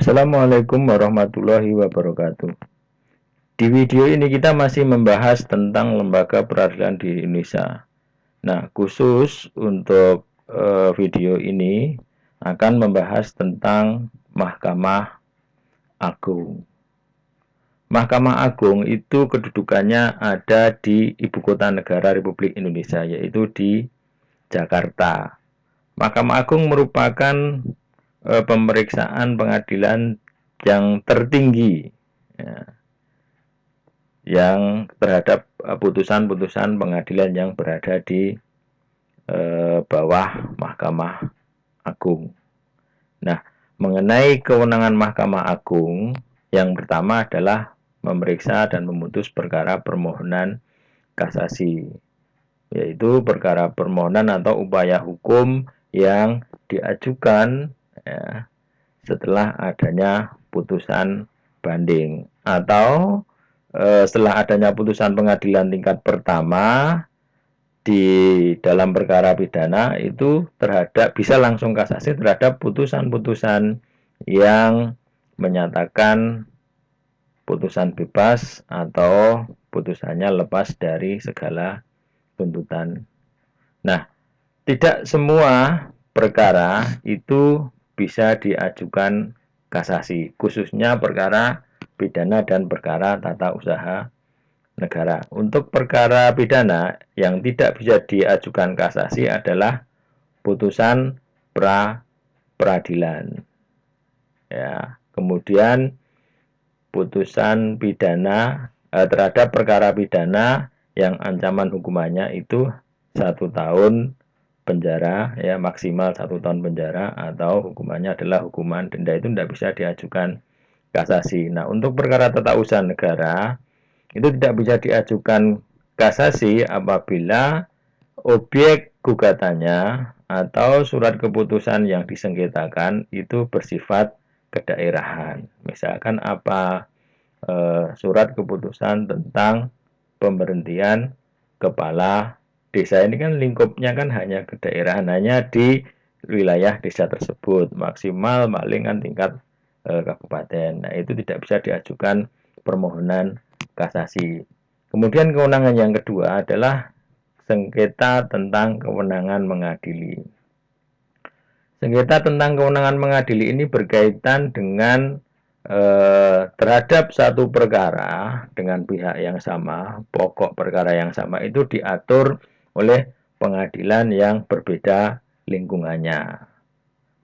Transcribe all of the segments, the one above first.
Assalamualaikum warahmatullahi wabarakatuh. Di video ini kita masih membahas tentang lembaga peradilan di Indonesia. Nah, khusus untuk video ini akan membahas tentang Mahkamah Agung. Mahkamah Agung itu kedudukannya ada di Ibu Kota Negara Republik Indonesia, yaitu di Jakarta. Mahkamah Agung merupakan pemeriksaan pengadilan yang tertinggi, ya, yang terhadap putusan-putusan pengadilan yang berada di bawah Mahkamah Agung. Nah, mengenai kewenangan Mahkamah Agung, yang pertama adalah memeriksa dan memutus perkara permohonan kasasi, yaitu perkara permohonan atau upaya hukum yang diajukan, ya, setelah adanya putusan banding atau setelah adanya putusan pengadilan tingkat pertama di dalam perkara pidana itu terhadap bisa langsung kasasi terhadap putusan-putusan yang menyatakan putusan bebas atau putusannya lepas dari segala tuntutan. Nah, tidak semua perkara itu bisa diajukan kasasi, khususnya perkara pidana dan perkara tata usaha negara. Untuk perkara pidana yang tidak bisa diajukan kasasi adalah putusan pra peradilan. Ya, kemudian putusan pidana terhadap perkara pidana yang ancaman hukumannya itu 1 tahun penjara, ya, maksimal 1 tahun penjara, atau hukumannya adalah hukuman denda, itu tidak bisa diajukan kasasi. Nah, untuk perkara tata usaha negara itu tidak bisa diajukan kasasi apabila objek gugatannya atau surat keputusan yang disengketakan itu bersifat kedaerahan. Misalkan surat keputusan tentang pemberhentian kepala desa, ini kan lingkupnya kan hanya kedaerahan, hanya di wilayah desa tersebut, maksimal paling kan tingkat kabupaten. Nah, itu tidak bisa diajukan permohonan kasasi. Kemudian kewenangan yang kedua adalah sengketa tentang kewenangan mengadili. Sengketa tentang kewenangan mengadili ini berkaitan dengan terhadap satu perkara dengan pihak yang sama, pokok perkara yang sama itu diatur oleh pengadilan yang berbeda lingkungannya.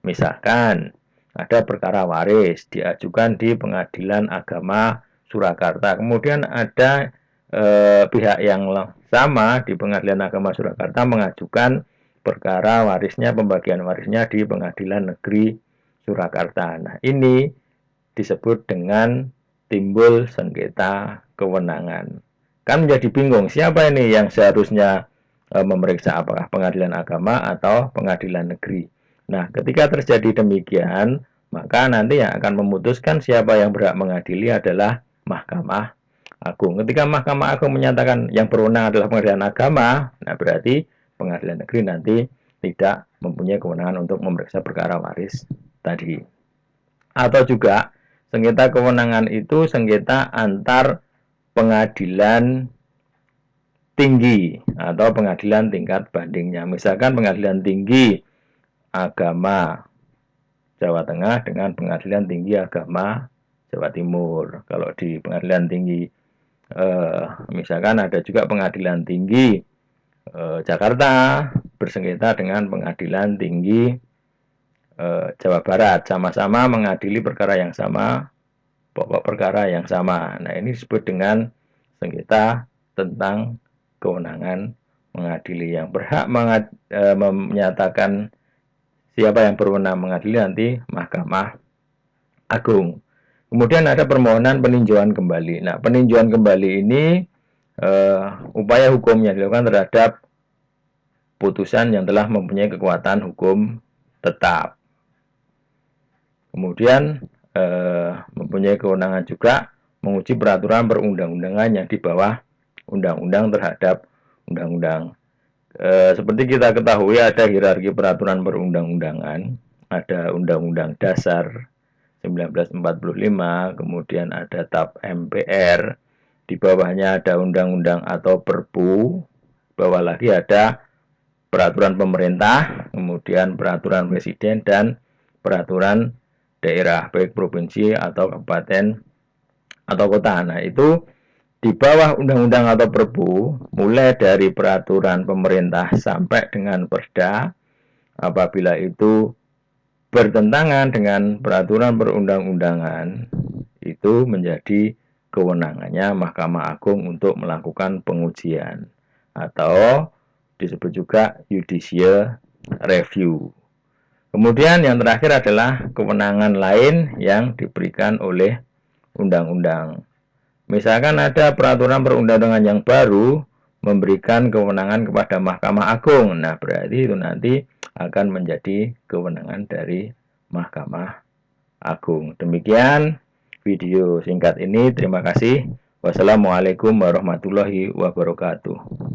Misalkan ada perkara waris diajukan di Pengadilan Agama Surakarta, kemudian ada pihak yang sama di Pengadilan Agama Surakarta mengajukan perkara warisnya, pembagian warisnya di Pengadilan Negeri Surakarta. Nah, ini disebut dengan timbul sengketa kewenangan. Kan menjadi bingung, siapa ini yang seharusnya memeriksa, apakah pengadilan agama atau pengadilan negeri. Nah, ketika terjadi demikian, maka nanti yang akan memutuskan siapa yang berhak mengadili adalah Mahkamah Agung. Ketika Mahkamah Agung menyatakan yang berwenang adalah pengadilan agama, nah berarti pengadilan negeri nanti tidak mempunyai kewenangan untuk memeriksa perkara waris tadi. Atau juga sengketa kewenangan itu sengketa antar pengadilan tinggi atau pengadilan tingkat bandingnya. Misalkan pengadilan tinggi agama Jawa Tengah dengan pengadilan tinggi agama Jawa Timur. Kalau di pengadilan tinggi misalkan ada juga pengadilan tinggi Jakarta bersengketa dengan pengadilan tinggi Jawa Barat, sama-sama mengadili perkara yang sama, pokok perkara yang sama. Nah, ini disebut dengan sengketa tentang kewenangan mengadili. Yang berhak menyatakan siapa yang berwenang mengadili nanti Mahkamah Agung. Kemudian ada permohonan peninjauan kembali. Nah, peninjauan kembali ini upaya hukum yang dilakukan terhadap putusan yang telah mempunyai kekuatan hukum tetap. Kemudian mempunyai kewenangan juga menguji peraturan perundang-undangan yang di bawah undang-undang terhadap undang-undang. Seperti kita ketahui ada hierarki peraturan perundang-undangan, ada undang-undang dasar, 1945, kemudian ada TAP MPR, di bawahnya ada undang-undang atau perpu, bawah lagi ada peraturan pemerintah, kemudian peraturan presiden dan peraturan daerah, baik provinsi atau kabupaten atau kota. Nah, itu di bawah undang-undang atau perpu, mulai dari peraturan pemerintah sampai dengan perda, apabila itu bertentangan dengan peraturan perundang-undangan, itu menjadi kewenangannya Mahkamah Agung untuk melakukan pengujian atau disebut juga judicial review. Kemudian yang terakhir adalah kewenangan lain yang diberikan oleh undang-undang. Misalkan ada peraturan perundang-undangan yang baru memberikan kewenangan kepada Mahkamah Agung. Nah, berarti itu nanti akan menjadi kewenangan dari Mahkamah Agung. Demikian video singkat ini. Terima kasih. Wassalamualaikum warahmatullahi wabarakatuh.